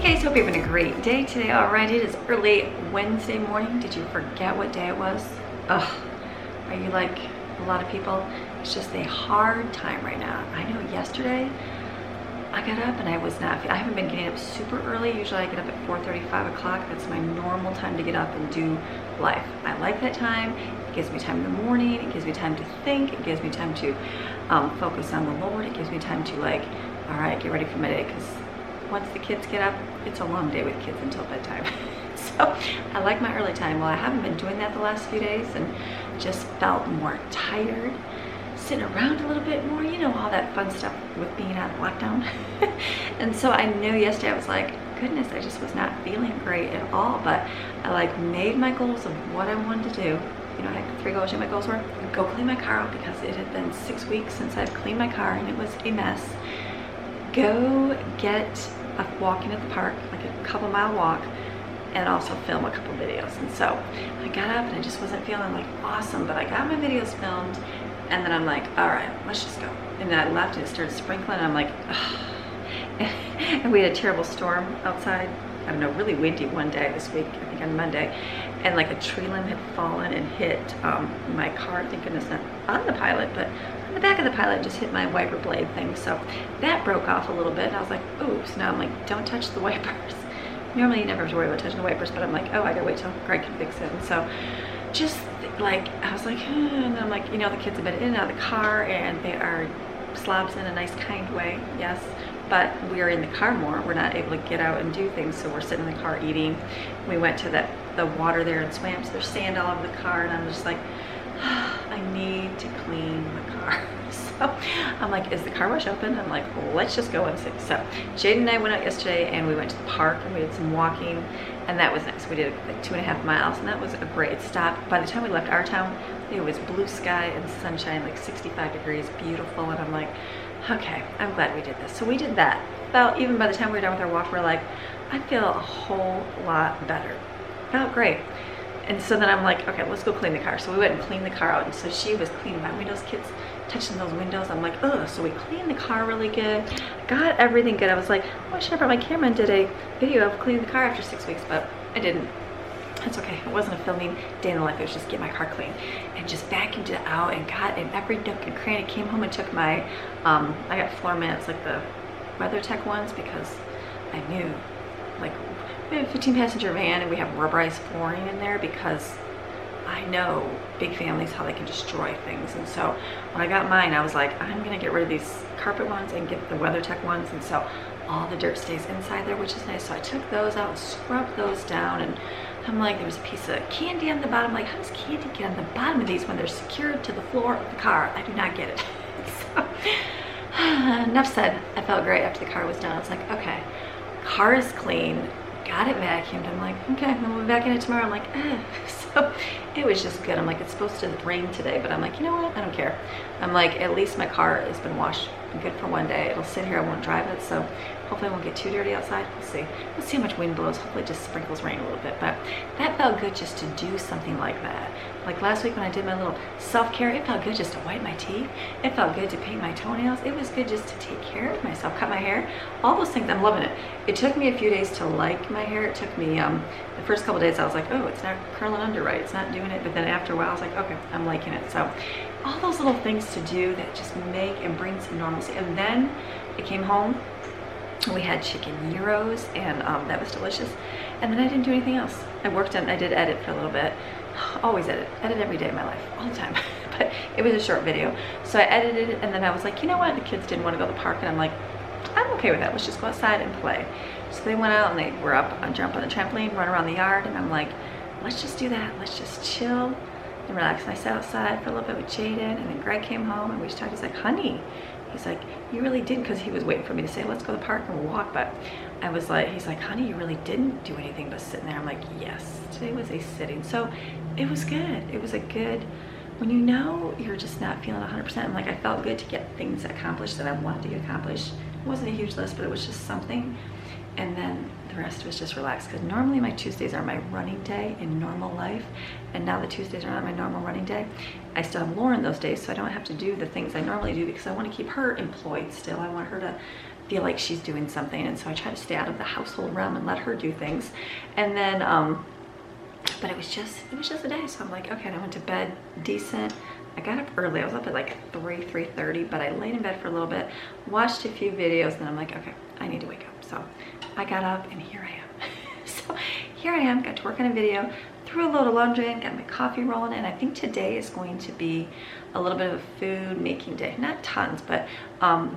guys, hope you're having a great day today. Alright, it is early Wednesday morning. Did you forget what day it was? Ugh, are you like a lot of people? It's just a hard time right now. I know yesterday I got up and I haven't been getting up super early. Usually I get up at 4:30, 5 o'clock. That's my normal time to get up and do life. I like that time. It gives me time in the morning. It gives me time to think. It gives me time to focus on the Lord. It gives me time to alright, get ready for my day, because once the kids get up, it's a long day with kids until bedtime. So I like my early time. Well, I haven't been doing that the last few days and just felt more tired, sitting around a little bit more, you know, all that fun stuff with being on lockdown. And so I knew yesterday, I was like, goodness, I just was not feeling great at all. But I made my goals of what I wanted to do. You know, I had 3 goals. You know what my goals were? Go clean my car out, because it had been 6 weeks since I've cleaned my car and it was a mess. Go get a walking at the park, like a couple-mile walk, and also film a couple videos. And so I got up and I just wasn't feeling awesome, but I got my videos filmed, and then I'm like, all right, let's just go. And then I left and it started sprinkling, and I'm like, ugh. And we had a terrible storm outside. I don't know, really windy one day this week, I think on Monday, and a tree limb had fallen and hit my car. Thank goodness not on the Pilot, but on the back of the Pilot, just hit my wiper blade thing. So that broke off a little bit, and I was like, oops. Now I'm like, don't touch the wipers. Normally you never have to worry about touching the wipers, but I'm like, oh, I gotta wait till Greg can fix it. And so just I was like, and then I'm like, you know, the kids have been in and out of the car, and they are slobs in a nice kind way, yes, but we're in the car more. We're not able to get out and do things, so we're sitting in the car eating. We went to the water there and swam, so there's sand all over the car, and I'm just like, I need to clean the car. So I'm like, is the car wash open? I'm like, well, let's just go and see. So Jadyn and I went out yesterday and we went to the park and we did some walking, and that was nice. We did 2.5 miles, and that was a great stop. By the time we left our town, it was blue sky and sunshine, 65 degrees, beautiful. And I'm like, okay, I'm glad we did this. So we did that. Felt, even by the time we were done with our walk, we're like, I feel a whole lot better. Felt great. And so then I'm like, okay, let's go clean the car. So we went and cleaned the car out, and so she was cleaning my windows, kids touching those windows. I'm like, ugh. So we cleaned the car really good, got everything good. I was like, oh, I should have brought my camera and did a video of cleaning the car after 6 weeks, but I didn't. That's okay. It wasn't a filming day in the life. It was just get my car clean and just vacuumed it out and got in every nook and cranny. Came home and took my, I got floor mats, the WeatherTech ones, because I knew, we have a 15-passenger van and we have rubberized flooring in there, because I know big families, how they can destroy things. And so when I got mine, I was like, I'm gonna get rid of these carpet ones and get the WeatherTech ones, and so all the dirt stays inside there, which is nice. So I took those out and scrubbed those down, and I'm like, there was a piece of candy on the bottom. Like, how does candy get on the bottom of these when they're secured to the floor of the car? I do not get it. So enough said. I felt great after the car was done. I was like, okay, car is clean. Got it vacuumed. I'm like, okay, we'll be back in it tomorrow. I'm like, eh. So it was just good. I'm like, it's supposed to rain today, but I'm like, you know what? I don't care. I'm like, at least my car has been washed good for one day. It'll sit here. I won't drive it. So hopefully I won't get too dirty outside. We'll see. Let's see how much wind blows. Hopefully it just sprinkles rain a little bit. But that felt good, just to do something like that. Like last week when I did my little self-care, it felt good just to whiten my teeth. It felt good to paint my toenails. It was good just to take care of myself, cut my hair, all those things. I'm loving it. It took me a few days to like my hair. It took me, the first couple days I was like, oh, it's not curling under right. It's not doing it. But then after a while I was like, okay, I'm liking it. So all those little things to do that just make and bring some normalcy. And then I came home. We had chicken gyros, and that was delicious. And then I didn't do anything else. I worked on, I did edit for a little bit. Always edit every day of my life, all the time. But it was a short video. So I edited it, and then I was like, you know what? The kids didn't want to go to the park, and I'm like, I'm okay with that. Let's just go outside and play. So they went out and they were up and jump on the trampoline, run around the yard, and I'm like, let's just do that. Let's just chill and relax. And I sat outside for a little bit with Jadyn, and then Greg came home and we just talked. He's like, honey, he's like, you really didn't, because he was waiting for me to say, let's go to the park and we'll walk. But I was like, he's like, honey, you really didn't do anything but sitting there. I'm like, yes, today was a sitting. So it was good. It was a good, when you know you're just not feeling 100%, I'm like, I felt good to get things accomplished that I wanted to get accomplished. It wasn't a huge list, but it was just something. And then the rest was just relaxed, because normally my Tuesdays are my running day in normal life, and now the Tuesdays are not my normal running day. I still have Lauren those days, so I don't have to do the things I normally do, because I want to keep her employed still. I want her to feel like she's doing something, and so I try to stay out of the household realm and let her do things. And then but it was just a day, so I'm like, okay. And I went to bed decent. I got up early. I was up at like 3:30, but I laid in bed for a little bit, watched a few videos, and then I'm like, okay, I need to wake up. So I got up, and here I am. So here I am, got to work on a video, threw a load of laundry in, got my coffee rolling, and I think today is going to be a little bit of a food making day. Not tons, but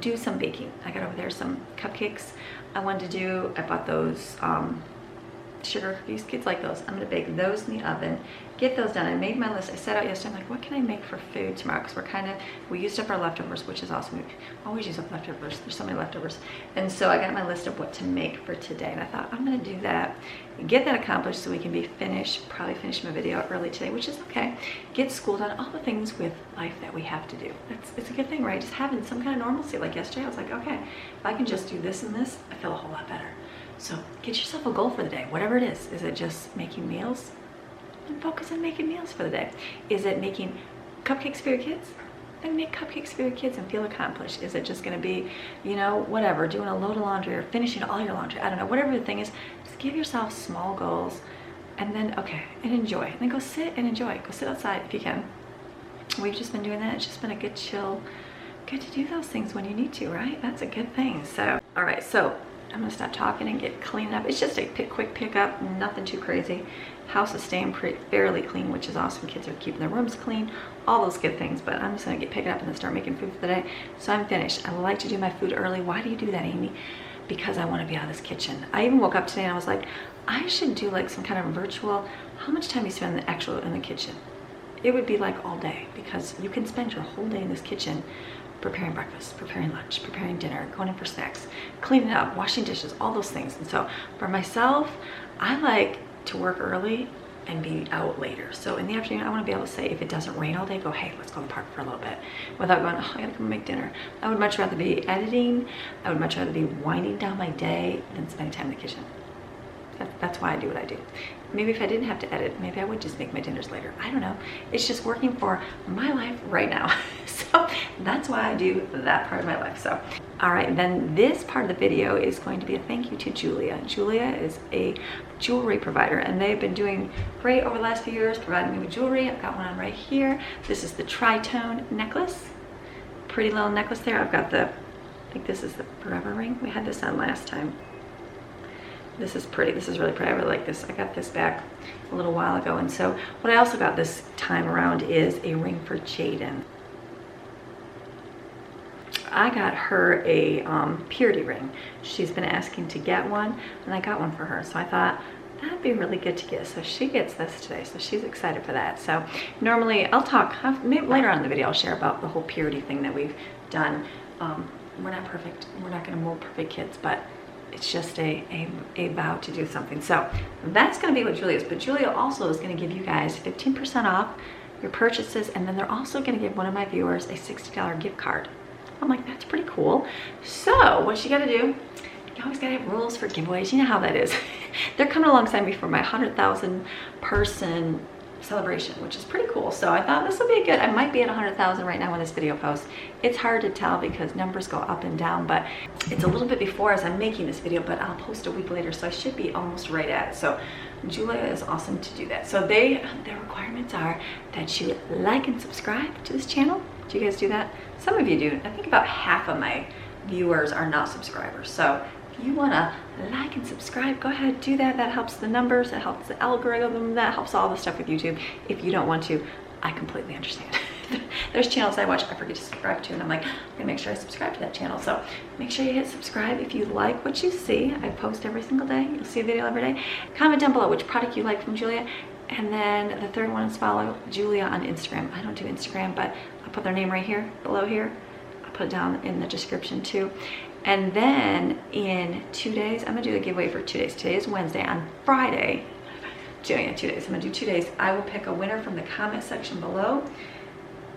do some baking. I got over there some cupcakes I wanted to do. I bought those sugar cookies. Kids like those. I'm gonna bake those in the oven, get those done. I made my list. I set out yesterday, I'm like, what can I make for food tomorrow? Because we used up our leftovers, which is awesome. We always use up leftovers. There's so many leftovers. And so I got my list of what to make for today. And I thought, I'm gonna do that, get that accomplished so we can be finished, probably finish my video early today, which is okay. Get school done, all the things with life that we have to do. It's a good thing, right? Just having some kind of normalcy. Like yesterday, I was like, okay, if I can just do this and this, I feel a whole lot better. So get yourself a goal for the day, whatever it is. Is it just making meals? And focus on making meals for the day. Is it making cupcakes for your kids? Then make cupcakes for your kids and feel accomplished. Is it just gonna be, you know, whatever, doing a load of laundry or finishing all your laundry? I don't know, whatever the thing is, just give yourself small goals and then, okay, and enjoy. And then go sit and enjoy. Go sit outside if you can. We've just been doing that. It's just been a good chill. Good to do those things when you need to, right? That's a good thing. So, all right, so I'm gonna stop talking and get cleaned up. It's just a quick pickup, nothing too crazy. House is staying fairly clean, which is awesome. Kids are keeping their rooms clean, all those good things. But I'm just gonna get picked up and then start making food for the day. So I'm finished. I like to do my food early. Why do you do that, Amy? Because I want to be out of this kitchen. I even woke up today and I was like, I should do like some kind of virtual. How much time you spend in the kitchen? It would be like all day, because you can spend your whole day in this kitchen preparing breakfast, preparing lunch, preparing dinner, going in for snacks, cleaning up, washing dishes, all those things. And so for myself, I like to work early and be out later. So in the afternoon, I want to be able to say, if it doesn't rain all day, go, hey, let's go to the park for a little bit, without going, oh, I gotta come make dinner. I would much rather be editing. I would much rather be winding down my day than spending time in the kitchen. That's why I do what I do. Maybe if I didn't have to edit, maybe I would just make my dinners later. I don't know. It's just working for my life right now. So that's why I do that part of my life. So, all right, then this part of the video is going to be a thank you to Julia. Julia is a jewelry provider, and they've been doing great over the last few years, providing me with jewelry. I've got one on right here. This is the tritone necklace. Pretty little necklace there. I've got I think this is the forever ring. We had this on last time. This is pretty. This is really pretty. I really like this. I got this back a little while ago. And so what I also got this time around is a ring for Jadyn. I got her a purity ring. She's been asking to get one, and I got one for her. So I thought that'd be really good to get. So she gets this today. So she's excited for that. So normally I'll talk, maybe later on in the video, I'll share about the whole purity thing that we've done. We're not perfect. We're not going to mold perfect kids, but it's just a vow to do something. So that's going to be what Julia is. But Julia also is going to give you guys 15% off your purchases, and then they're also going to give one of my viewers a $60 gift card. I'm like, that's pretty cool. So what you got to do, you always got to have rules for giveaways. You know how that is. They're coming alongside me for my 100,000 person celebration, which is pretty cool. So I thought this will be good. I might be at 100,000 right now when this video posts. It's hard to tell because numbers go up and down, but it's a little bit before as I'm making this video, but I'll post a week later, so I should be almost right at it. So Julia is awesome to do that. So their requirements are that you like and subscribe to this channel. Do you guys do that? Some of you do. I think about half of my viewers are not subscribers. So if you want to like and subscribe, go ahead, do that. That helps the numbers, it helps the algorithm, that helps all the stuff with YouTube. If you don't want to, I completely understand. There's channels I watch I forget to subscribe to, and I'm like, I'm gonna make sure I subscribe to that channel. So make sure you hit subscribe if you like what you see. I post every single day. You'll see a video every day. Comment down below which product you like from Julia. And then the third one is follow Julia on Instagram. I don't do Instagram, but I'll put their name right here, below here. I'll put it down in the description too. And then in 2 days, I'm gonna do a giveaway for 2 days. Today is Wednesday. On Friday, doing it 2 days. I'm gonna do 2 days. I will pick a winner from the comment section below,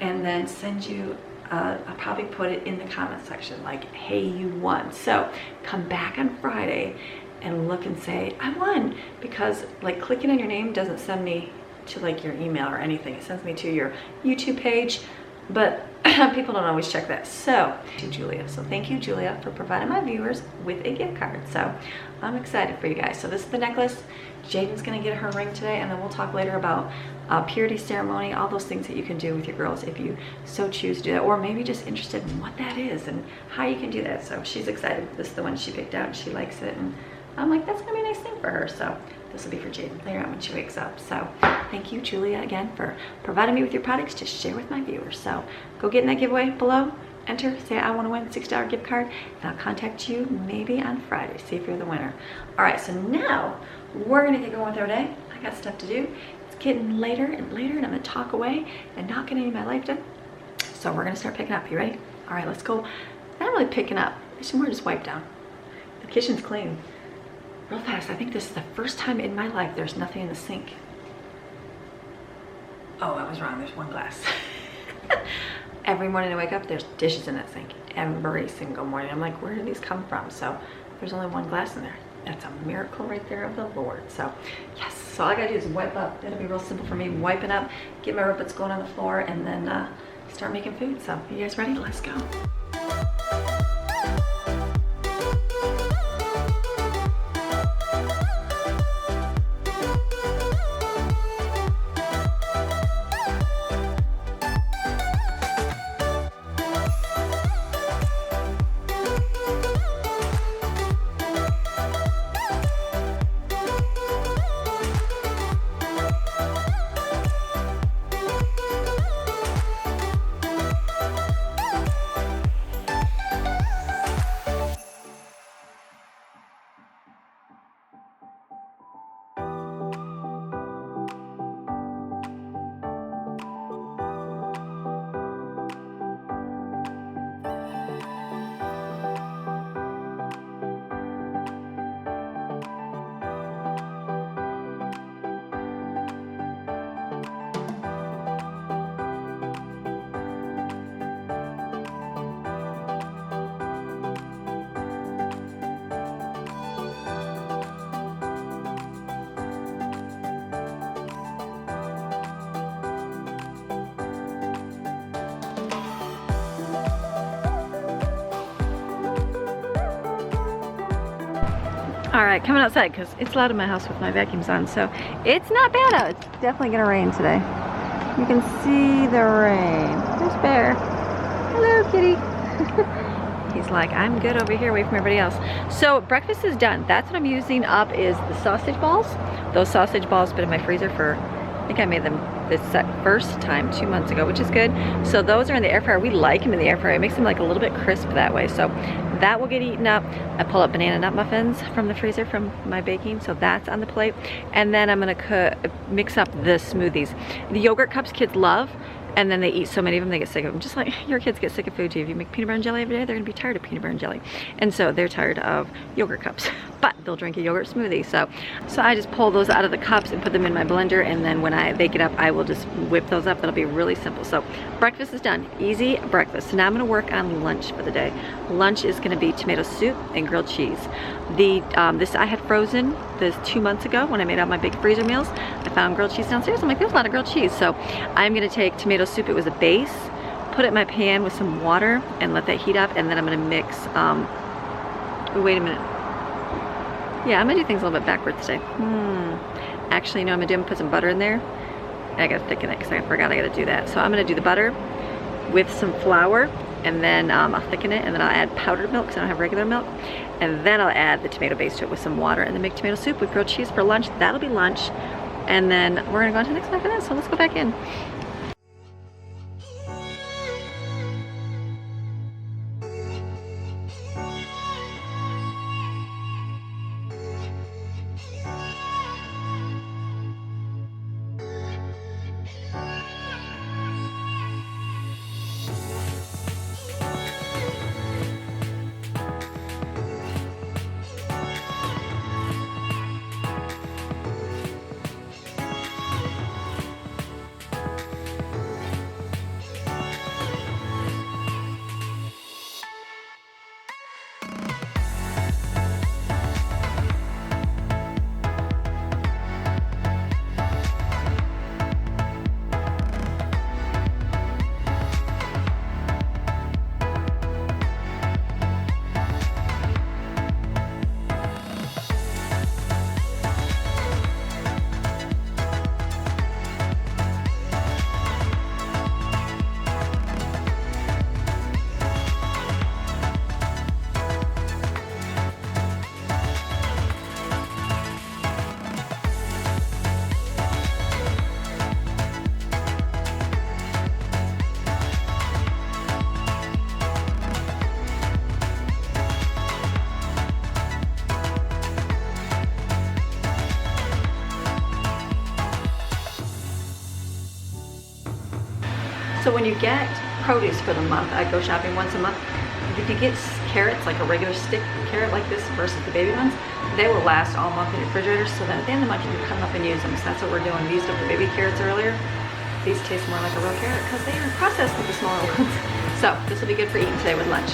and then send you, I'll probably put it in the comment section, like, hey, you won. So come back on Friday and look and say, I won. Because like clicking on your name doesn't send me to like your email or anything. It sends me to your YouTube page. But People don't always check that. So to Julia. So thank you, Julia, for providing my viewers with a gift card. So I'm excited for you guys. So this is the necklace. Jadyn's gonna get her ring today, and then we'll talk later about purity ceremony, all those things that you can do with your girls if you so choose to do that, or maybe just interested in what that is and how you can do that. So she's excited. This is the one she picked out and she likes it, and I'm like, that's gonna be a nice thing for her. So this will be for Jadyn later on when she wakes up. So thank you, Julia, again for providing me with your products to share with my viewers. So go get in that giveaway below, enter, say I want to win a $6 gift card, and I'll contact you maybe on Friday, see if you're the winner. All right, so now we're gonna get going with our day. I got stuff to do. It's getting later and later, and I'm gonna talk away and not get any of my life done. So we're gonna start picking up. You ready? All right, let's go. Not really picking up, it's more just wipe down. The kitchen's clean. Real fast, I think this is the first time in my life there's nothing in the sink. Oh, I was wrong, there's one glass. Every morning I wake up, there's dishes in that sink. Every single morning. I'm like, where do these come from? So there's only one glass in there. That's a miracle right there of the Lord. So yes, so all I gotta do is wipe up. It'll be real simple for me, wiping up, get my ribbons going on the floor, and then start making food. So you guys ready? Let's go. All right, coming outside because it's loud in my house with my vacuums on, so it's not bad out. It's definitely gonna rain today. You can see the rain. There's Bear. Hello, kitty. He's like, I'm good over here away from everybody else. So breakfast is done. That's what I'm using up is the sausage balls. Those sausage balls been in my freezer for, I think I made them this first time 2 months ago, which is good. So those are in the air fryer. We like them in the air fryer. It makes them like a little bit crisp that way. So that will get eaten up. I pull up banana nut muffins from the freezer from my baking, so that's on the plate. And then I'm gonna mix up the smoothies. The yogurt cups kids love, and then they eat so many of them they get sick of them. Just like your kids get sick of food too. If you make peanut butter and jelly every day, they're gonna be tired of peanut butter and jelly. And so they're tired of yogurt cups, but they'll drink a yogurt smoothie. So I just pull those out of the cups and put them in my blender, and then when they get up, I will just whip those up. It'll be really simple. So breakfast is done, easy breakfast. So now I'm gonna work on lunch for the day. Lunch is gonna be tomato soup and grilled cheese. This I had frozen this 2 months ago when I made out my big freezer meals. I found grilled cheese downstairs. I'm like, there's a lot of grilled cheese. So I'm gonna take tomato soup, it was a base, put it in my pan with some water and let that heat up, and then I'm gonna mix, wait a minute. Yeah, I'm gonna do things a little bit backwards today. Actually, no, I'm gonna put some butter in there. I gotta thicken it because I forgot I gotta do that. So I'm gonna do the butter with some flour, and then I'll thicken it, and then I'll add powdered milk because I don't have regular milk. And then I'll add the tomato base to it with some water, and then make tomato soup with grilled cheese for lunch. That'll be lunch. And then we're gonna go on to the next one after that, so let's go back in. So when you get produce for the month, I go shopping once a month. If you get carrots, like a regular stick carrot like this versus the baby ones, they will last all month in your refrigerator, so then at the end of the month you can cut them up and use them. So that's what we're doing. We used up the baby carrots earlier. These taste more like a real carrot because they are processed with the smaller ones. So this will be good for eating today with lunch.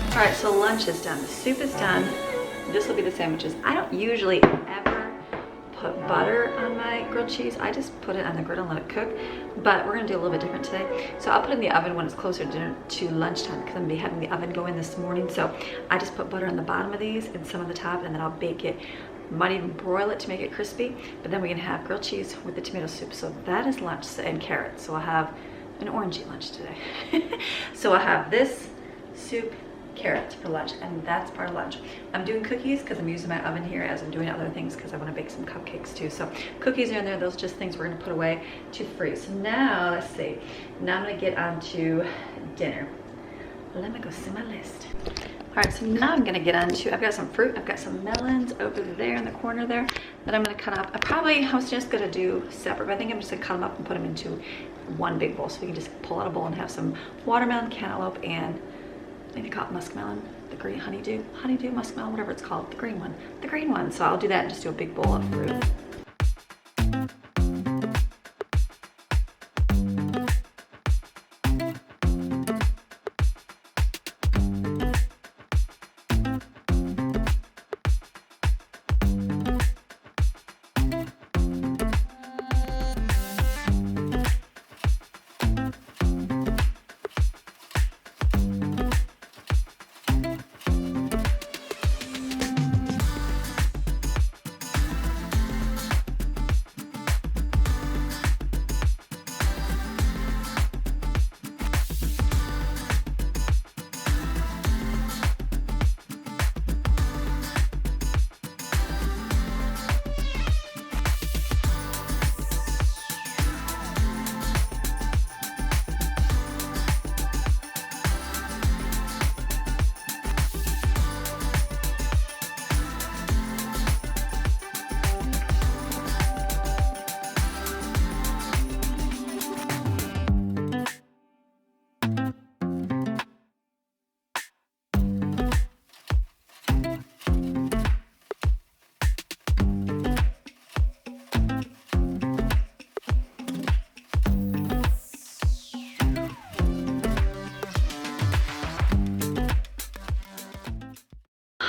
All right, so lunch is done. The soup is done. This will be the sandwiches. I don't usually ever put butter on my grilled cheese. I just put it on the griddle and let it cook, but we're gonna do a little bit different today. So I'll put it in the oven when it's closer to lunchtime because I'm gonna be having the oven go in this morning. So I just put butter on the bottom of these and some on the top, and then I'll bake it. Might even broil it to make it crispy, but then we're gonna have grilled cheese with the tomato soup. So that is lunch, and carrots. So I'll have an orangey lunch today. So I'll have this soup, carrots for lunch, and that's part of lunch. I'm doing cookies because I'm using my oven here as I'm doing other things because I want to bake some cupcakes too. So cookies are in there. Those are just things we're going to put away to freeze. So now let's see. Now I'm going to get on to dinner. Let me go see my list. All right, so now I'm going to get on to, I've got some fruit. I've got some melons over there in the corner there that I'm going to cut up. I was just going to do separate, but I think I'm just going to cut them up and put them into one big bowl so we can just pull out a bowl and have some watermelon, cantaloupe, and I think they call it muskmelon, the green honeydew, muskmelon, whatever it's called, the green one. So I'll do that and just do a big bowl of fruit.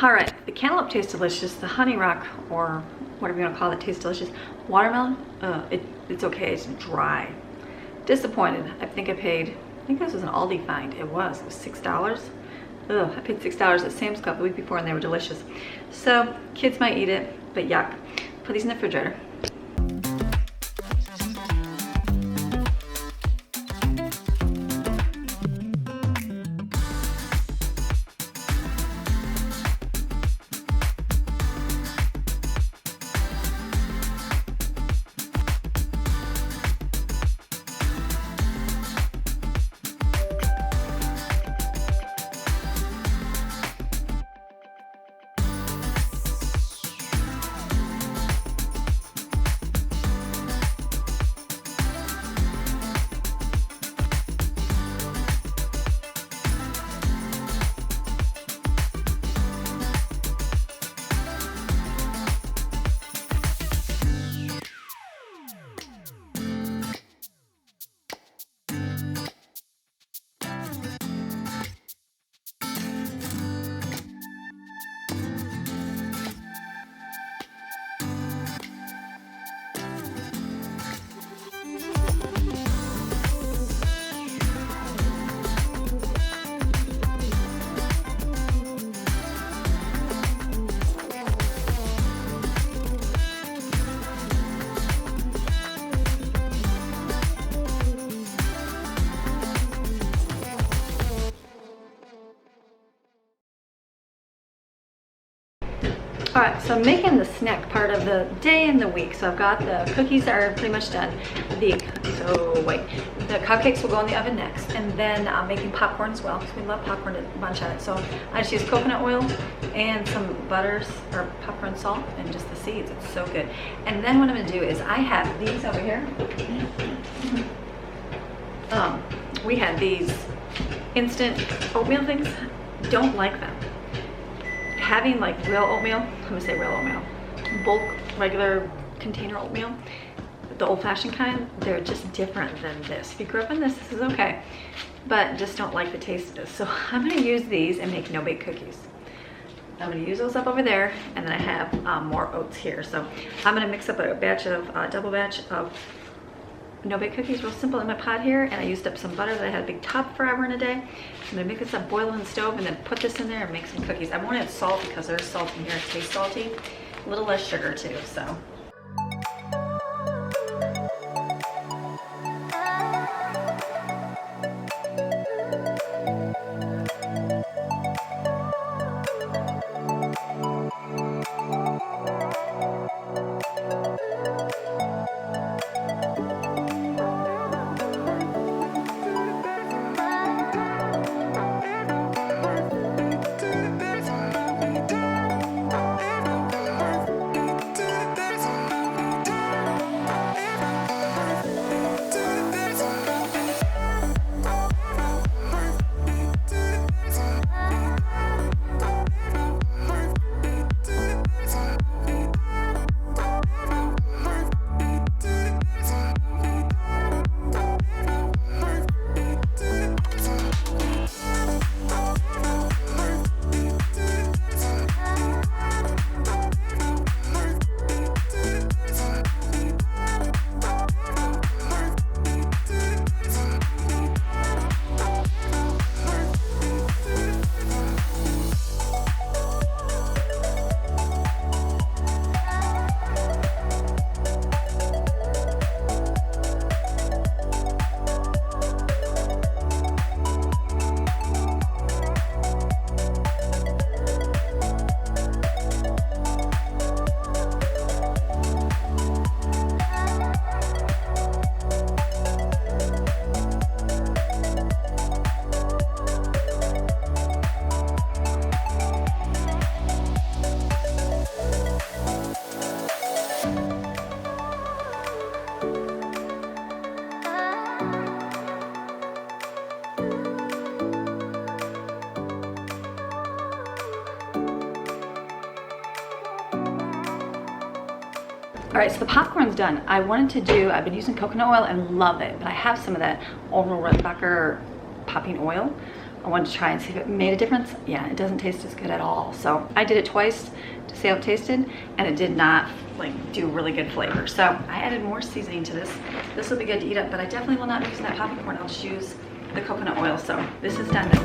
All right, the cantaloupe tastes delicious. The honey rock, or whatever you want to call it, tastes delicious. Watermelon, it's okay, it's dry. Disappointed. I think this was an Aldi find. It was $6. Ugh, I paid $6 at Sam's Club the week before and they were delicious. So kids might eat it, but yuck. Put these in the refrigerator. All right, so I'm making the snack part of the day and the week. So I've got the cookies are pretty much done. The cupcakes will go in the oven next, and then I'm making popcorn as well because we love popcorn to munch on it. So I just use coconut oil and some butters or popcorn salt and just the seeds. It's so good. And then what I'm gonna do is I have these over here. We had these instant oatmeal things. Don't like them. Having like real oatmeal, I'm gonna say real oatmeal, bulk regular container oatmeal, the old-fashioned kind, they're just different than this. If you grew up on this, this is okay, but just don't like the taste of this. So I'm gonna use these and make no-bake cookies. I'm gonna use those up over there, and then I have more oats here. So I'm gonna mix up a batch of double batch of no-bake cookies, real simple, in my pot here, and I used up some butter that I had a big tub forever and a day. I'm gonna make this up, boil it on the stove, and then put this in there and make some cookies. I won't add salt because there's salt in here, it tastes salty. A little less sugar too, so. All right, so the popcorn's done. I've been using coconut oil and love it, but I have some of that Oral Rodenbacher popping oil. I wanted to try and see if it made a difference. Yeah, it doesn't taste as good at all. So I did it twice to see how it tasted, and it did not like do really good flavor. So I added more seasoning to this. This will be good to eat up, but I definitely will not use that popcorn. I'll just use the coconut oil. So this is done now.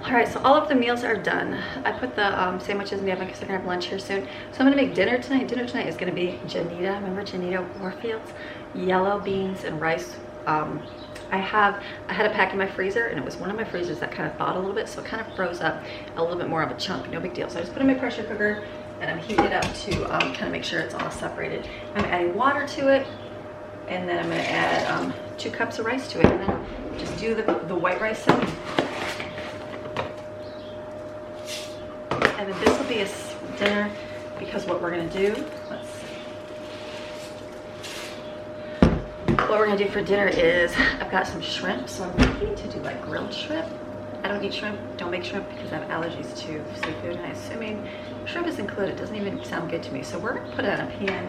All right, so all of the meals are done. I put the sandwiches in the oven because they're gonna have lunch here soon. So I'm gonna make dinner tonight. Dinner tonight is gonna be Janita. Remember Janita Warfield's yellow beans and rice. I had a pack in my freezer, and it was one of my freezers that kind of thawed a little bit, so it kind of froze up a little bit more of a chunk. No big deal. So I just put it in my pressure cooker, and I'm heating it up to kind of make sure it's all separated. I'm adding water to it, and then I'm gonna add 2 cups of rice to it, and then just do the white rice setting. And then this will be a dinner, because what we're gonna do, what we're gonna do for dinner is, I've got some shrimp, so I'm thinking to do like grilled shrimp. I don't eat shrimp, don't make shrimp because I have allergies to seafood, and I'm assuming shrimp is included. It doesn't even sound good to me. So we're gonna put it on a pan,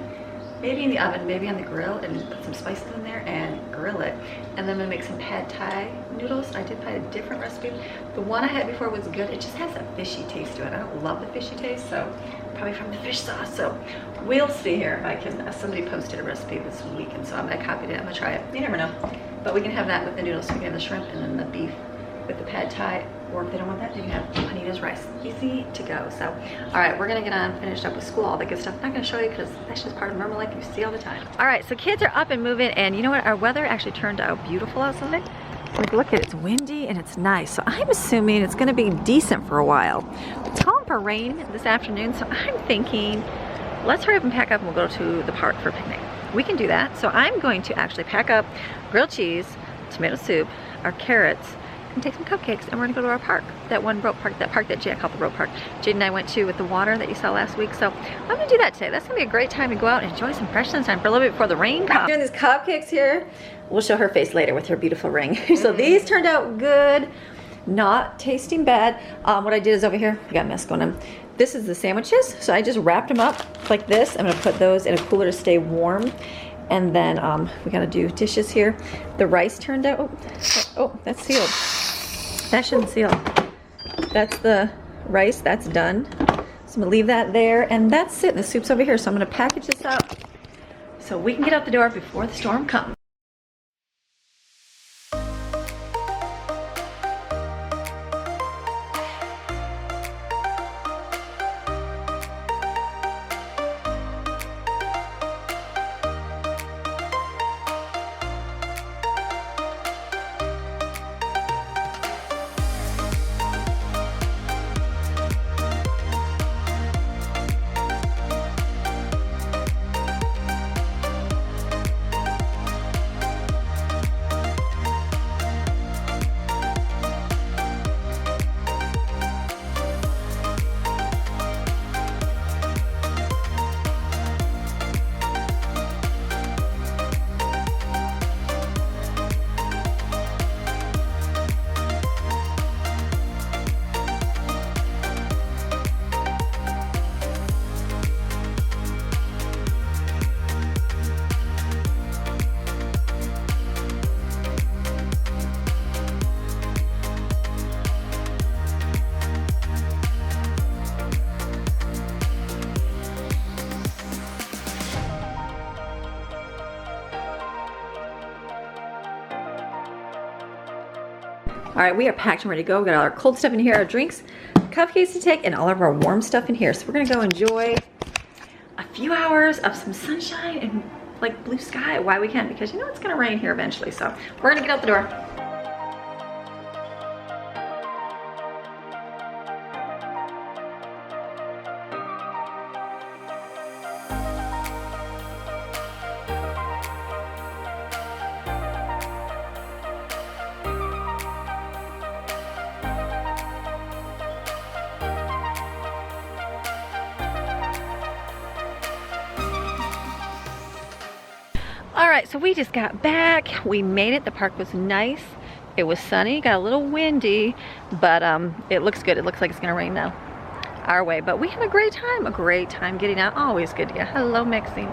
maybe in the oven, maybe on the grill, and put some spices in there and grill it. And then I'm gonna make some pad thai noodles. I did find a different recipe. The one I had before was good. It just has a fishy taste to it. I don't love the fishy taste, so probably from the fish sauce. So we'll see here if I can, somebody posted a recipe this week, and so I copied it. I'm gonna try it. You never know. But we can have that with the noodles. So we can have the shrimp and then the beef with the pad thai, or if they don't want that, they can have Anita's rice. Easy to go. So, all right, we're gonna get on, finished up with school, all the good stuff. I'm not gonna show you because that's just part of normal life you see all the time. All right, so kids are up and moving, and you know what? Our weather actually turned out beautiful outside. Like, look at it, it's windy and it's nice. So I'm assuming it's gonna be decent for a while. It's calling for rain this afternoon, so I'm thinking, let's hurry up and pack up and we'll go to the park for a picnic. We can do that. So I'm going to actually pack up grilled cheese, tomato soup, our carrots, and take some cupcakes, and we're gonna go to our park, that one rope park, that park that Jay called the rope park. Jade and I went to with the water that you saw last week. So I'm gonna do that today. That's gonna be a great time to go out and enjoy some fresh sunshine for a little bit before the rain comes. Doing these cupcakes here. We'll show her face later with her beautiful ring. So these turned out good, not tasting bad. What I did is over here, I got a mess going on. This is the sandwiches. So I just wrapped them up like this. I'm gonna put those in a cooler to stay warm. And then we gotta do dishes here. The rice turned out, oh, that's sealed. That shouldn't seal. That's the rice, that's done. So I'm gonna leave that there, and that's it. The soup's over here, so I'm gonna package this up so we can get out the door before the storm comes. All right, we are packed and ready to go. We got all our cold stuff in here, our drinks, cupcakes to take, and all of our warm stuff in here. So we're gonna go enjoy a few hours of some sunshine and like blue sky. Why we can, because you know it's gonna rain here eventually. So we're gonna get out the door. All right, so we just got back. We made it. The park was nice. It was sunny, got a little windy, but it looks good. It looks like it's gonna rain now our way, but we had a great time getting out. Always good to get. Hello, Maxine.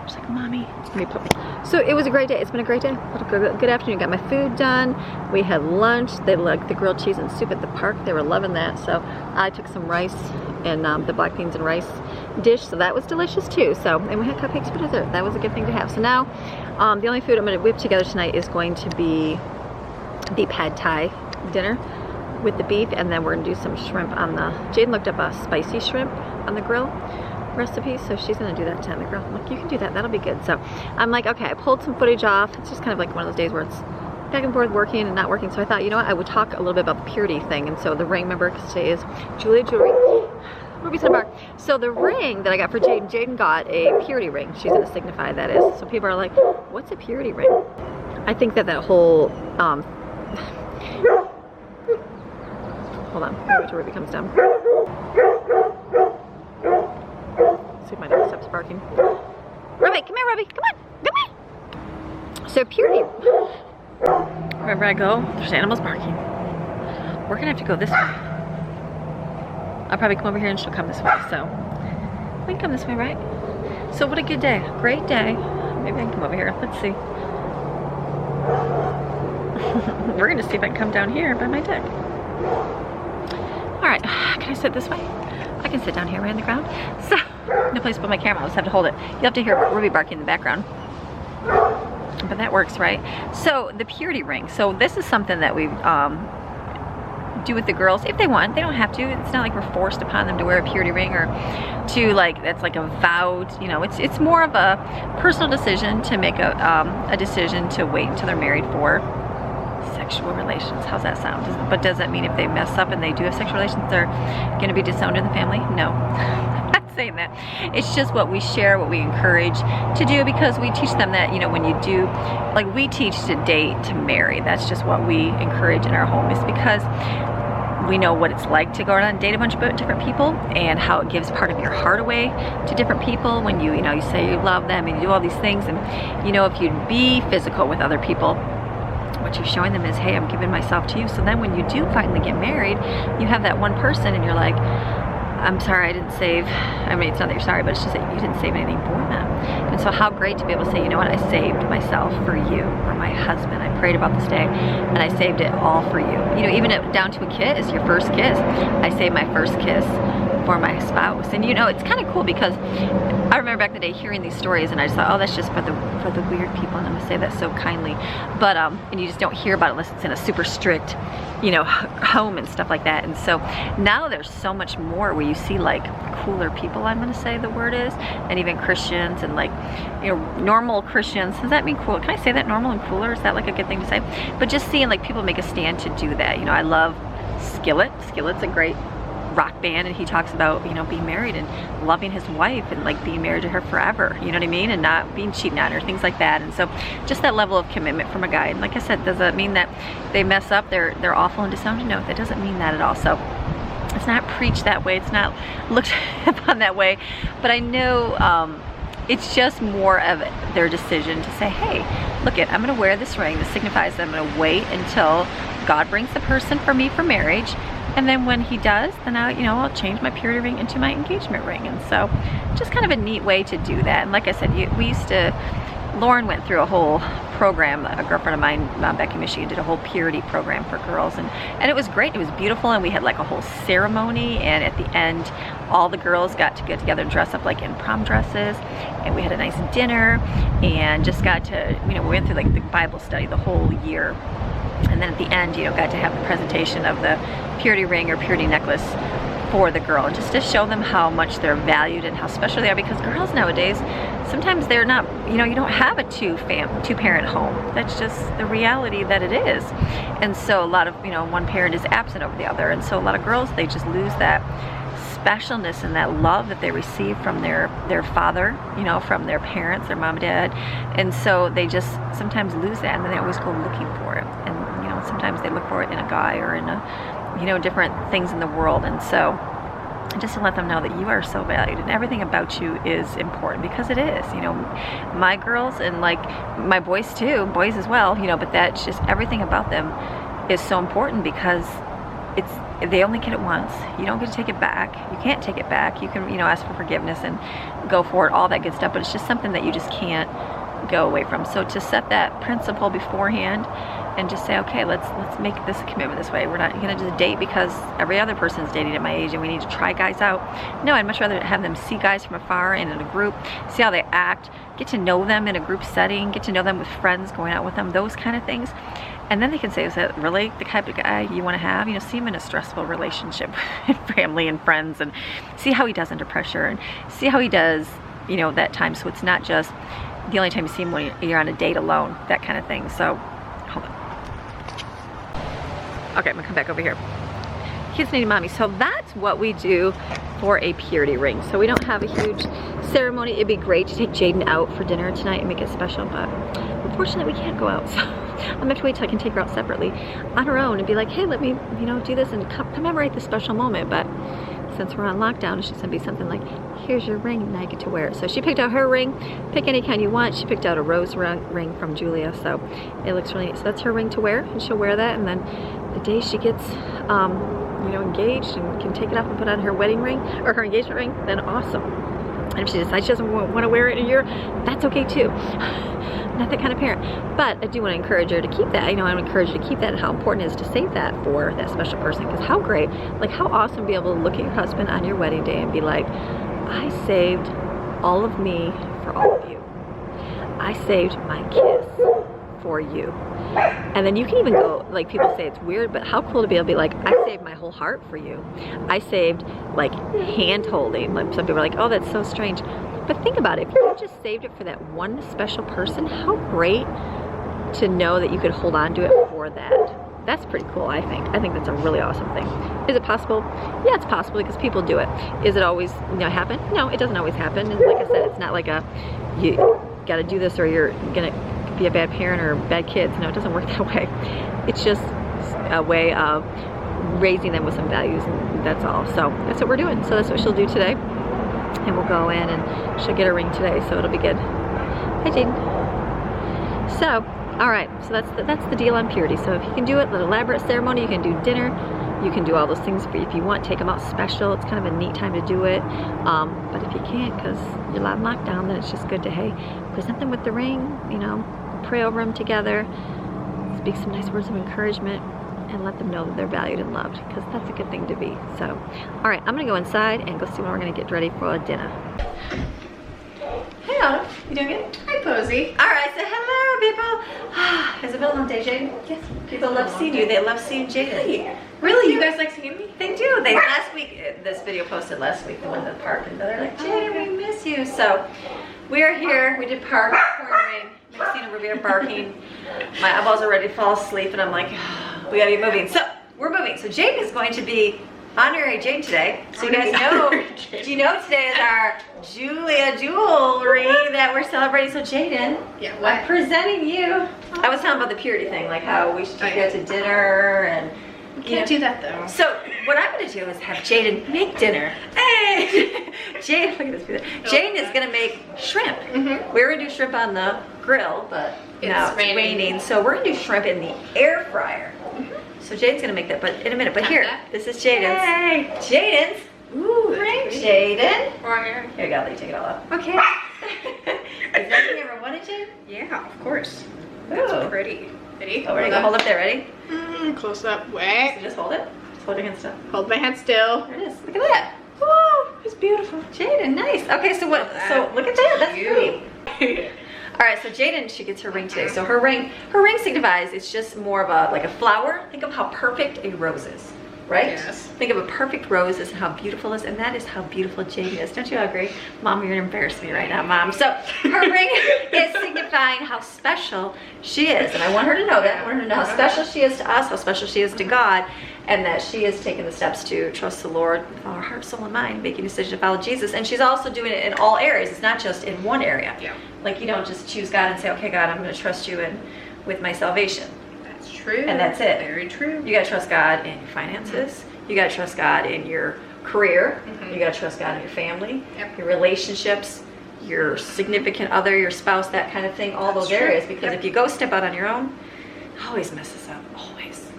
She's like, Mommy, let me put me. So it was a great day. It's been a great day. Good afternoon. Got my food done. We had lunch. They liked the grilled cheese and soup at the park. They were loving that. So I took some rice and the black beans and rice dish, so that was delicious too. So, and we had cupcakes for dessert. That was a good thing to have. So now the only food I'm going to whip together tonight is going to be the pad thai dinner with the beef, and then we're going to do some shrimp on the, Jadyn looked up a spicy shrimp on the grill recipe, so she's going to do that on the grill. I'm like, you can do that, that'll be good. So I'm like, okay, I pulled some footage off. It's just kind of like one of those days where it's back and forth, working and not working. So I thought, you know what, I would talk a little bit about the purity thing. And so the ring, remember, because today is Julia Jewelry, Ruby's in the bar. So the ring that I got for Jadyn, Jadyn got a purity ring. She's going to signify that is. So people are like, what's a purity ring? I think that whole, hold on, wait till Ruby comes down. See if my dog stops barking. Ruby, come here, Ruby, come on, come on. So purity, wherever I go, there's animals barking. We're gonna have to go this way. I'll probably come over here and she'll come this way. So we can come this way, right? So what a good day, great day. Maybe I can come over here, let's see. We're gonna see if I can come down here by my deck. All right, can I sit this way? I can sit down here right on the ground. So, no place to put my camera, I'll just have to hold it. You'll have to hear Ruby barking in the background. But that works, right? So, the purity ring. So, this is something that we do with the girls if they want. They don't have to. It's not like we're forced upon them to wear a purity ring or to like, that's like a vowed, you know, it's more of a personal decision to make a decision to wait until they're married for sex sexual relations. How's that sound? But does that mean if they mess up and they do have sexual relations, they're going to be disowned in the family? No. I'm not saying that. It's just what we share, what we encourage to do, because we teach them that, you know, when you do, like we teach to date, to marry. That's just what we encourage in our home, is because we know what it's like to go out and date a bunch of different people, and how it gives part of your heart away to different people when you know, you say you love them and you do all these things. And you know, if you'd be physical with other people, what you're showing them is, hey, I'm giving myself to you. So then when you do finally get married, you have that one person and you're like, I'm sorry, I didn't save, I mean, it's not that you're sorry, but it's just that you didn't save anything for them. And so how great to be able to say, you know what, I saved myself for you, for my husband. I prayed about this day, and I saved it all for you. You know, even down to a kiss, your first kiss. I saved my first kiss for my spouse. And you know, it's kind of cool, because I remember back in the day hearing these stories, and I just thought, oh, that's just for the weird people, and I'm gonna say that so kindly. But and you just don't hear about it unless it's in a super strict, you know, home and stuff like that. And so now there's so much more where you see like cooler people, I'm gonna say the word is, and even Christians, and like, you know, normal Christians. Does that mean cool? Can I say that, normal and cooler? Is that like a good thing to say? But just seeing like people make a stand to do that. You know, I love Skillet. Skillet's a great rock band, and he talks about, you know, being married and loving his wife and like being married to her forever, you know what I mean, and not being cheating on her, things like that. And so just that level of commitment from a guy. And like I said, does that mean that they mess up, they're awful and disowned? No, that doesn't mean that at all. So it's not preached that way, it's not looked upon that way, but I know it's just more of their decision to say, hey, look it, I'm gonna wear this ring. This signifies that I'm gonna wait until God brings the person for me for marriage. And then when he does, then I'll change my purity ring into my engagement ring. And so just kind of a neat way to do that. And like I said, Lauren went through a whole program. A girlfriend of mine, Becky, Michigan, did a whole purity program for girls. And it was great. It was beautiful. And we had like a whole ceremony. And at the end, all the girls got to get together and dress up like in prom dresses. And we had a nice dinner and just got to, you know, we went through like the Bible study the whole year. And then at the end, you know, got to have the presentation of the purity ring or purity necklace for the girl, and just to show them how much they're valued and how special they are, because girls nowadays, sometimes they're not, you know, you don't have a two-parent home. That's just the reality that it is. And so a lot of, you know, one parent is absent over the other, and so a lot of girls, they just lose that specialness and that love that they receive from their father, you know, from their parents, their mom and dad. And so they just sometimes lose that, and then they always go looking for it. And you know, sometimes they look for it in a guy or in a, you know, different things in the world. And so just to let them know that you are so valued and everything about you is important, because it is. You know, my girls and like my boys too, boys as well, you know, but that's just everything about them is so important, because they only get it once. You don't get to take it back. You can't take it back. You can, you know, ask for forgiveness and go for it, all that good stuff, but it's just something that you just can't go away from. So to set that principle beforehand and just say, okay, let's make this a commitment this way. We're not gonna just date because every other person's dating at my age and we need to try guys out. No, I'd much rather have them see guys from afar and in a group, see how they act, get to know them in a group setting, get to know them with friends, going out with them, those kind of things. And then they can say, is that really the type of guy you want to have? You know, see him in a stressful relationship with family and friends, and see how he does under pressure, and see how he does, you know, that time. So it's not just the only time you see him when you're on a date alone, that kind of thing. So, hold on. Okay, I'm gonna come back over here. Kids need mommy. So that's what we do for a purity ring. So we don't have a huge ceremony. It'd be great to take Jadyn out for dinner tonight and make it special, but unfortunately we can't go out. So I'm gonna have to wait till I can take her out separately on her own and be like, hey, let me, you know, do this and commemorate this special moment. But since we're on lockdown, it's just gonna be something like, here's your ring and I get to wear it. So she picked out her ring. Pick any kind you want. She picked out a rose ring from Julia, so it looks really neat. So that's her ring to wear, and she'll wear that, and then the day she gets you know, engaged and can take it off and put on her wedding ring or her engagement ring, then awesome. And if she decides she doesn't want to wear it in a year, that's okay too. Not that kind of parent. But I do want to encourage her to keep that. You know, I want to encourage you to keep that, and how important it is to save that for that special person. Because how great, like how awesome to be able to look at your husband on your wedding day and be like, I saved all of me for all of you. I saved my kiss for you. And then you can even go, like people say it's weird, but how cool to be able to be like, I saved my whole heart for you. I saved like hand holding. Like some people are like, oh, that's so strange. But think about it, if you just saved it for that one special person, how great to know that you could hold on to it for that that's pretty cool, I think. I think that's a really awesome thing. Is it possible? Yeah, it's possible because people do it. Is it always, you know, happen? No, it doesn't always happen. And like I said, it's not like a, you gotta do this or you're gonna be a bad parent or bad kids. No, it doesn't work that way. It's just a way of raising them with some values, and that's all. So that's what we're doing. So that's what she'll do today. And we'll go in and she'll get a ring today, so it'll be good. Hi, Jadyn. So, all right, so that's the deal on purity. So if you can do it, an elaborate ceremony, you can do dinner, you can do all those things if you want, take them out special. It's kind of a neat time to do it. But if you can't, because you're on lockdown, then it's just good to, hey, present them with the ring, you know, pray over them together, speak some nice words of encouragement, and let them know that they're valued and loved, because that's a good thing to be. So, all right, I'm gonna go inside and go see when we're gonna get ready for dinner. Hey, Autumn, you doing good? Hi, Posey. All right, so hello, people. Has it been a long day, Jadyn? Yes. People love seeing you. They love seeing Jadyn. Really? You guys like seeing me? They do. They last week, this video posted last week, the one at the park, and they're like, Jadyn, we miss you. So we're here. We did park, pouring rain. Maxine over here barking. My eyeballs are ready to fall asleep, and I'm like, we gotta get moving. So we're moving. So Jadyn is going to be honorary Jane today. So you guys know, do you know today is our Julia jewelry that we're celebrating? So Jadyn, yeah, what? I'm presenting you. I was talking about the purity thing, like how we should go to dinner and you can't do that though. So what I'm gonna do is have Jadyn make dinner. Hey, Jadyn, look at this. Jadyn is gonna make shrimp. We were gonna do shrimp on the grill, but now it's raining. So we're gonna do shrimp in the air fryer. So Jadyn's gonna make that, but in a minute. But here, this is Jadyn's. Hey, Jadyn's. Ooh, ring, Jadyn. Here you go. Let me take it all off. Okay. Is that what you ever wanted, Jadyn? Yeah, of course. Ooh. That's pretty. Ready? Oh, we're gonna go hold up there. Ready? Close up. Wait. So just hold it. Just hold it against it. Hold my hand still. There it is. Look at that. Woo! It's beautiful. Jadyn, nice. Okay, so what? So look at that. That's pretty. All right, so Jadyn, she gets her ring today. So her ring signifies, it's just more of a, like a flower. Think of how perfect a rose is, right? Yes. Think of a perfect rose as how beautiful it is, and that is how beautiful Jadyn is. Don't you agree? Mom, you're embarrassing me right now, Mom. So her ring is signifying how special she is, and I want her to know that. I want her to know how special she is to us, how special she is to God, and that she is taking the steps to trust the Lord with all her heart, soul, and mind, making a decision to follow Jesus. And she's also doing it in all areas. It's not just in one area. Yeah. Like you don't just choose God and say, okay, God, I'm going to trust you with my salvation. That's true. And that's it. Very true. You got to trust God in your finances. You got to trust God in your career. You got to trust God in your family, your relationships, your significant other, your spouse, that kind of thing, all those areas. Because if you go step out on your own, it always messes up, always.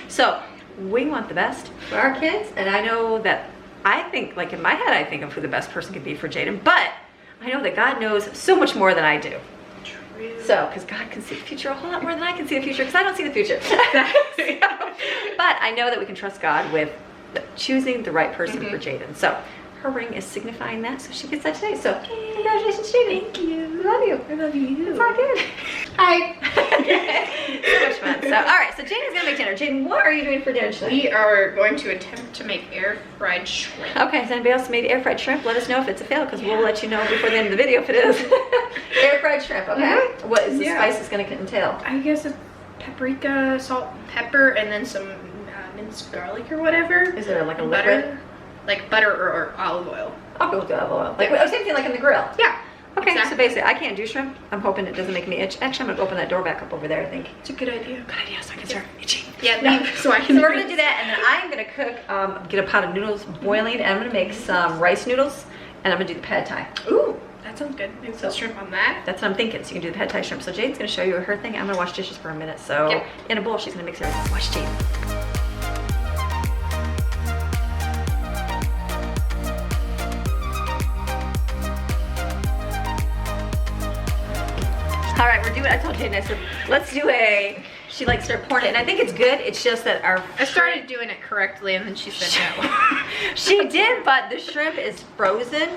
So we want the best for our kids, and I know that I think, like in my head, I think of who the best person could be for Jadyn, but I know that God knows so much more than I do. True. So, because God can see the future a whole lot more than I can see the future, because I don't see the future. But I know that we can trust God with choosing the right person for Jadyn. So her ring is signifying that, so she gets that today. So congratulations, Jadyn. Thank you. I love you. I love you. It's all good. Hi. So much fun. So, all right, so Jadyn's gonna make dinner. Jadyn, what are you doing for dinner today? We are going to attempt to make air fried shrimp. Okay, so anybody else made air fried shrimp? Let us know if it's a fail, because we'll let you know before the end of the video if it is. Air fried shrimp, okay? What is the spices gonna entail? I guess a paprika, salt, pepper, and then some minced garlic or whatever. Is there like a butter? liquid? Like butter or olive oil. I'll go with the olive oil. Like, same thing like in the grill. Yeah. Okay, exactly. So basically, I can't do shrimp. I'm hoping it doesn't make me itch. Actually, I'm gonna open that door back up over there, I think. It's a good idea. Good idea, so I can start itching. Yeah, no. So we're gonna do that, and then I'm gonna cook, get a pot of noodles boiling, and I'm gonna make some rice noodles, and I'm gonna do the pad thai. Ooh, that sounds good. Maybe some shrimp on that. That's what I'm thinking, so you can do the pad thai shrimp. So Jadyn's gonna show you her thing. I'm gonna wash dishes for a minute, so in a bowl, she's gonna mix everything. Watch Jadyn. All right, we're doing, I told Jadyn, I said, let's do she likes to pour it, and I think it's good. It's just that I started doing it correctly, and then she said no. She did, but the shrimp is frozen,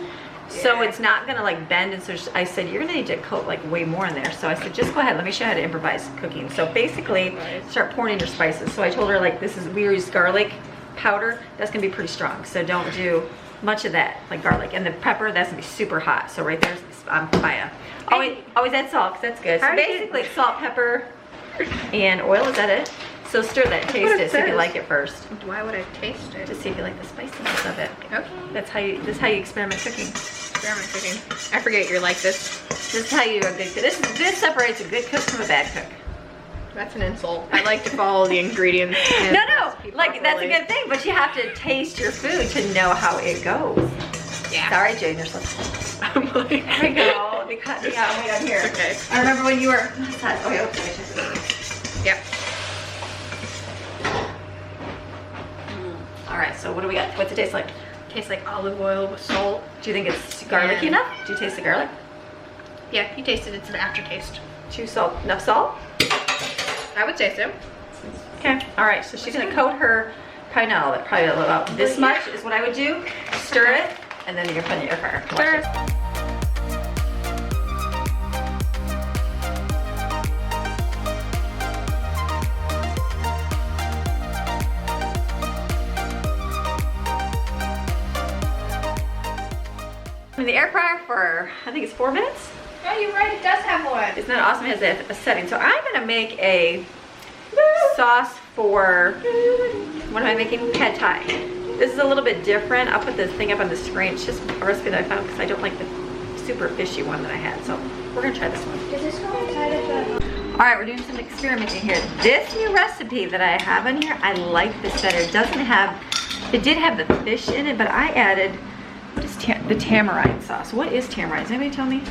so it's not gonna like bend, and so I said, you're gonna need to coat like way more in there. So I said, just go ahead, let me show you how to improvise cooking. So basically, start pouring in your spices. So I told her, like, we use garlic powder. That's gonna be pretty strong, so don't do much of that, like garlic. And the pepper, that's gonna be super hot. So right there's on fire. Always add salt, because that's good. So basically, salt, pepper, and oil, is that it? So stir that, taste it, see if you like it first. Why would I taste it? To see if you like the spiciness of it. Okay. This is how you experiment cooking. Experiment cooking. I forget you're like this. This is how you do a good cook. This separates a good cook from a bad cook. That's an insult. I like to follow the ingredients. No, like that's a good thing, but you have to taste your food to know how it goes. Yeah. Sorry, Jadyn, you're so I'm like, there we go. Let me cut me out way down here. Okay. I remember when you were. Okay. Yep. All right. So what do we got? What's it taste like? Tastes like olive oil with salt. Do you think it's garlicky enough? Do you taste the garlic? Yeah, you taste it. It's an aftertaste. Enough salt? I would say so. Okay. All right. So she's gonna coat her. Probably not all of it. Probably about this much is what I would do. Stir it, and then you're putting it in your fryer. Stir. In the air fryer for, I think it's 4 minutes. Oh, you're right. It does have one. Isn't that awesome? It has a setting. So I'm gonna make a sauce for, what am I making? Pad Thai. This is a little bit different. I'll put this thing up on the screen. It's just a recipe that I found because I don't like the super fishy one that I had. So we're gonna try this one. Does this go inside of the... All right, we're doing some experimenting here. This new recipe that I have on here, I like this better. It doesn't have, it did have the fish in it, but I added, what is the tamarind sauce? What is tamarind? Does anybody tell me?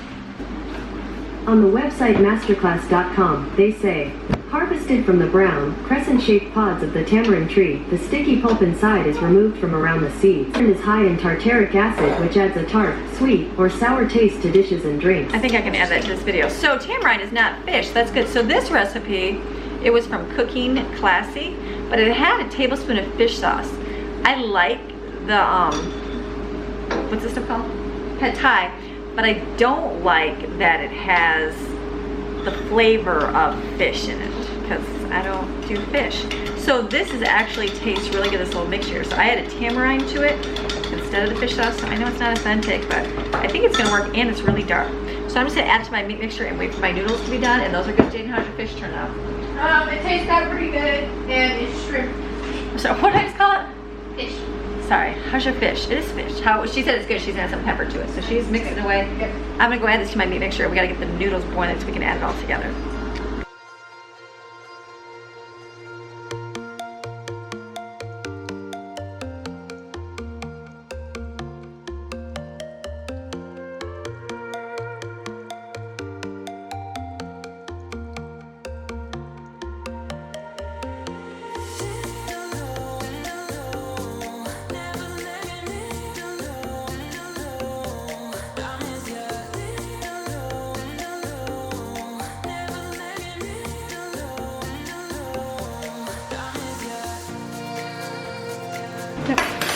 On the website masterclass.com, they say, harvested from the brown, crescent-shaped pods of the tamarind tree, the sticky pulp inside is removed from around the seeds and is high in tartaric acid, which adds a tart, sweet, or sour taste to dishes and drinks. I think I can add that to this video. So tamarind is not fish. That's good. So this recipe, it was from Cooking Classy, but it had a tablespoon of fish sauce. I like the, what's this stuff called? Pad Thai. But I don't like that it has the flavor of fish in it because I don't do fish. So this is actually tastes really good, this little mixture. So I added tamarind to it instead of the fish sauce. So I know it's not authentic, but I think it's gonna work and it's really dark. So I'm just gonna add it to my meat mixture and wait for my noodles to be done. And those are good. Jadyn, how's your fish turn out? It tastes out pretty good, and it's shrimp. So what did I just call it? Fish. Sorry, how's your fish? It is fish. How she said it's good. She's gonna add some pepper to it. So she's mixing away. Yep. I'm gonna go add this to my meat mixture. We gotta get the noodles boiling so we can add it all together.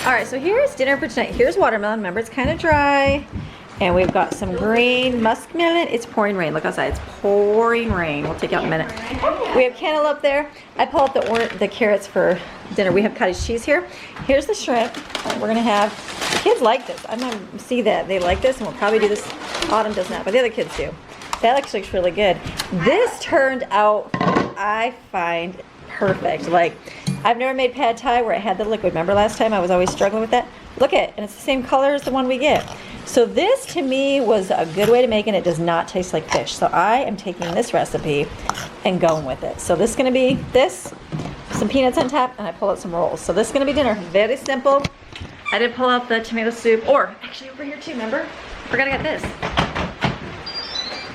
All right, so here's dinner for tonight. Here's watermelon. Remember, it's kind of dry. And we've got some green muskmelon. It's pouring rain. Look outside. It's pouring rain. We'll take out in a minute. We have cantaloupe there. I pulled up the carrots for dinner. We have cottage cheese here. Here's the shrimp. We're going to have, the kids like this. I'm going to see that they like this, and we'll probably do this. Autumn does not, but the other kids do. That actually looks really good. This turned out, I find, perfect. Like, I've never made pad thai where I had the liquid. Remember last time I was always struggling with that? Look at it, and it's the same color as the one we get. So this to me was a good way to make it. It does not taste like fish. So I am taking this recipe and going with it. So this is gonna be this, some peanuts on top, and I pull out some rolls. So this is gonna be dinner, very simple. I did pull out the tomato soup, or actually over here too, remember? Forgot I got this.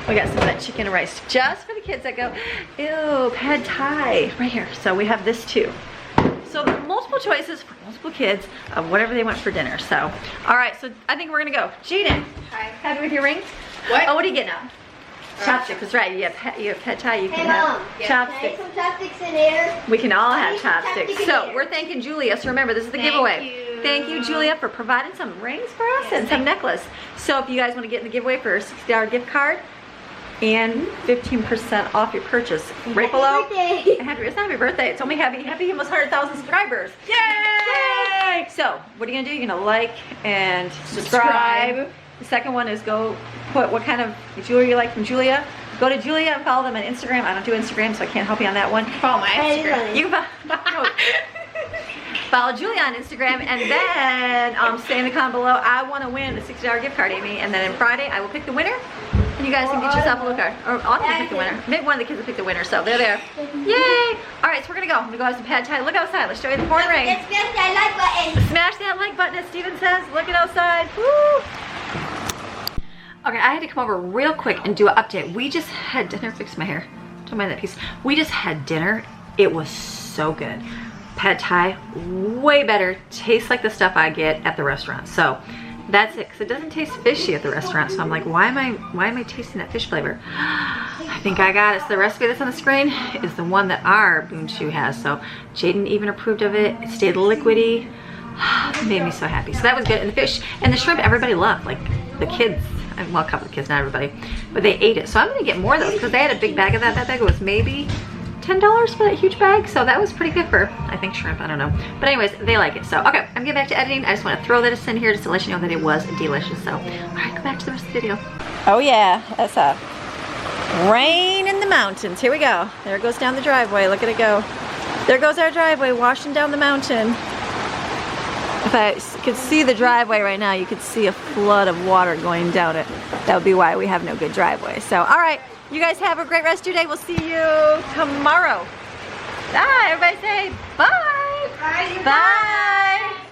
We got some of that chicken and rice just for the kids that go, ew, pad thai, right here. So we have this too. So multiple choices for multiple kids of whatever they want for dinner. So, all right, so I think we're gonna go. Jadyn, Hi. happy with your rings? What? Oh, what are you getting now? Chopsticks, that's right. You have pad thai, you can Hey, have Mom. chopsticks. Can I have some chopsticks in here? We can all have Need some chopsticks. chopsticks in So here. we're thanking Julia. So remember, this is the Thank giveaway. you. Thank you, Julia, for providing some rings for us Yes, and some thank you. necklace. So if you guys want to get in the giveaway for a $60 gift card and 15% off your purchase, right below. Birthday. It's not happy birthday. It's only happy almost 100,000 subscribers. Yay! So what are you gonna do? You're gonna like and subscribe. The second one is go put what kind of jewelry you like from Julia. Go to Julia and follow them on Instagram. I don't do Instagram, so I can't help you on that one. Follow my Instagram. You can follow Julia on Instagram, and then say in the comment below, I want to win the $60 gift card, Amy. And then on Friday, I will pick the winner, and you guys can get yourself a little card. Or I'll pick the winner. Maybe one of the kids will pick the winner, so they're there. Yay! All right, so we're gonna go. I'm gonna go have some pad thai. Look outside. Let's show you the pouring rain. Let's press that like button. Smash that like button, as Steven says. Looking outside. Woo! Okay, I had to come over real quick and do an update. We just had dinner. Fix my hair. Don't mind that piece. We just had dinner. It was so good. Pad thai, way better. Tastes like the stuff I get at the restaurant. So that's it. Because it doesn't taste fishy at the restaurant. So I'm like, why am I tasting that fish flavor? I think I got it. So the recipe that's on the screen is the one that our Boonshu has. So Jadyn even approved of it. It stayed liquidy. It made me so happy. So that was good. And the fish and the shrimp, everybody loved. Like the kids. Well, a couple of kids, not everybody, but they ate it. So I'm gonna get more of those because they had a big bag of that. That bag was maybe $10 for that huge bag. So that was pretty good for, I think, shrimp. I don't know. But anyways, they like it. So, okay, I'm getting back to editing. I just want to throw that in here just to let you know that it was delicious. So, all right, go back to the rest of the video. Oh yeah, that's a rain in the mountains. Here we go. There it goes down the driveway. Look at it go. There goes our driveway washing down the mountain. If I could see the driveway right now, you could see a flood of water going down it. That would be why we have no good driveway. So, all right, you guys have a great rest of your day. We'll see you tomorrow. Bye, everybody say bye. Bye. Bye.